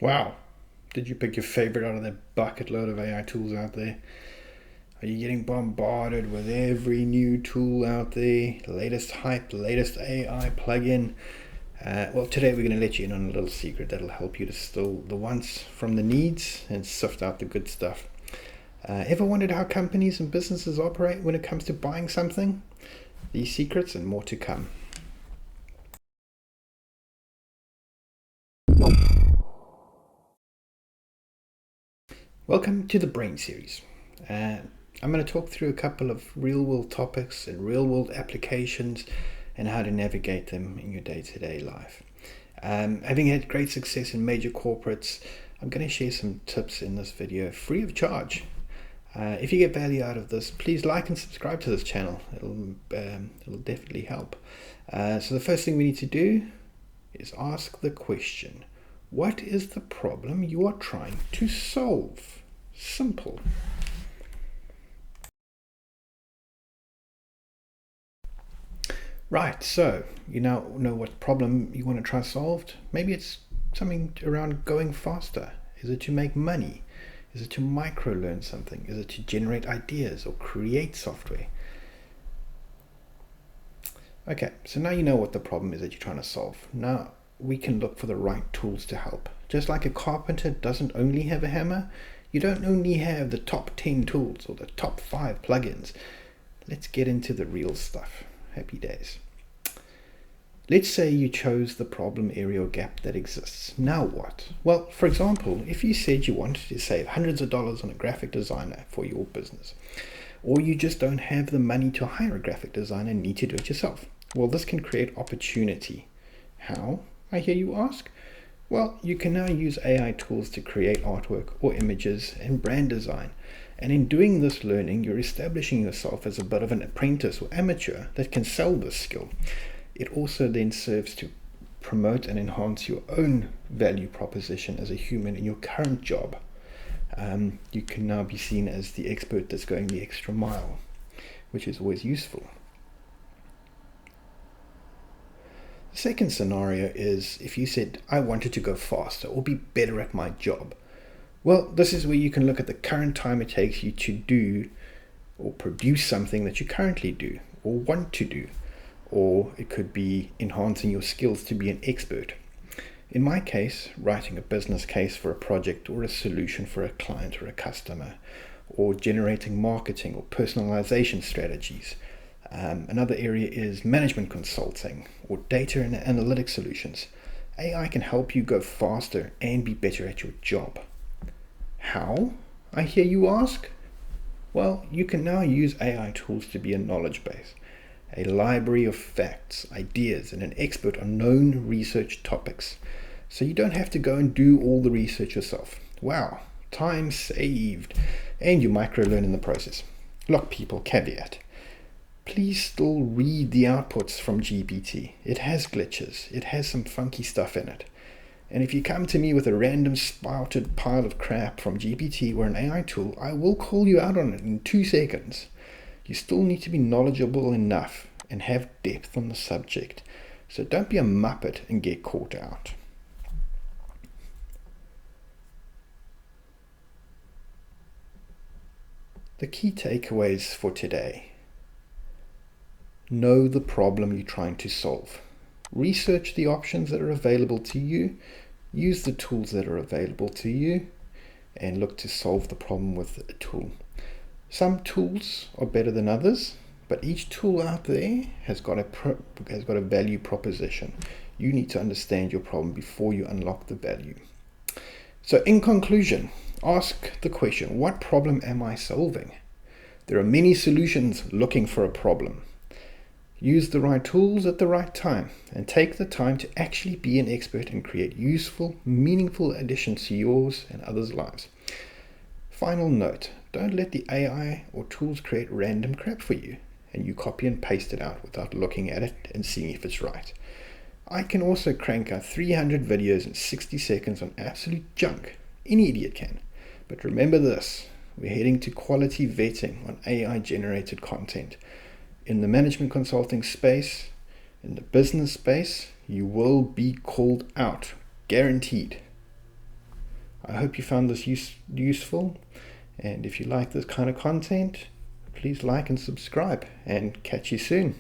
Wow, did you pick your favorite out of that bucket load of AI tools out there? Are you getting bombarded with every new tool out there? The latest hype, the latest AI plugin? Well, today we're going to let you in on a little secret that'll help you distill the wants from the needs and sift out the good stuff. Ever wondered how companies and businesses operate when it comes to buying something? These secrets and more to come. Welcome to the Brain Series. I'm going to talk through a couple of real world topics and real world applications and how to navigate them in your day-to-day life. Having had great success in major corporates, I'm going to share some tips in this video free of charge. If you get value out of this, please like and subscribe to this channel. It'll definitely help. So the first thing we need to do is ask the question, what is the problem you are trying to solve? Simple. Right, so you now know what problem you want to try solved. Maybe it's something around going faster. Is it to make money? Is it to micro learn something? Is it to generate ideas or create software? Okay, so now you know what the problem is that you're trying to solve. Now we can look for the right tools to help. Just like a carpenter doesn't only have a hammer, you don't only have the top 10 tools or the top 5 plugins. Let's get into the real stuff. Happy days. Let's say you chose the problem area or gap that exists. Now what? Well, for example, if you said you wanted to save hundreds of dollars on a graphic designer for your business, or you just don't have the money to hire a graphic designer and need to do it yourself, well, this can create opportunity. How, I hear you ask? Well, you can now use AI tools to create artwork or images and brand design. And in doing this learning, you're establishing yourself as a bit of an apprentice or amateur that can sell this skill. It also then serves to promote and enhance your own value proposition as a human in your current job. You can now be seen as the expert that's going the extra mile, which is always useful. The second scenario is if you said, I wanted to go faster or be better at my job. Well, this is where you can look at the current time it takes you to do or produce something that you currently do or want to do. Or it could be enhancing your skills to be an expert. In my case, writing a business case for a project or a solution for a client or a customer, or generating marketing or personalization strategies. Another area is management consulting or data and analytics solutions. AI can help you go faster and be better at your job. How, I hear you ask? Well, you can now use AI tools to be a knowledge base, a library of facts, ideas, and an expert on known research topics. So you don't have to go and do all the research yourself. Wow, time saved. And you micro learn in the process. Look, people, caveat. Please still read the outputs from GPT. It has glitches. It has some funky stuff in it. And if you come to me with a random spouted pile of crap from GPT or an AI tool, I will call you out on it in 2 seconds. You still need to be knowledgeable enough and have depth on the subject. So don't be a muppet and get caught out. The key takeaways for today. Know the problem you're trying to solve. Research the options that are available to you. Use the tools that are available to you and look to solve the problem with a tool. Some tools are better than others, but each tool out there has got a value proposition. You need to understand your problem before you unlock the value. So in conclusion, ask the question, what problem am I solving? There are many solutions looking for a problem. Use the right tools at the right time and take the time to actually be an expert and create useful, meaningful additions to yours and others' lives. Final note, don't let the AI or tools create random crap for you and you copy and paste it out without looking at it and seeing if it's right. I can also crank out 300 videos in 60 seconds on absolute junk. Any idiot can. But remember this, we're heading to quality vetting on AI generated content. In the management consulting space, in the business space, you will be called out, guaranteed. I hope you found this useful, and if you like this kind of content, please like and subscribe, and catch you soon.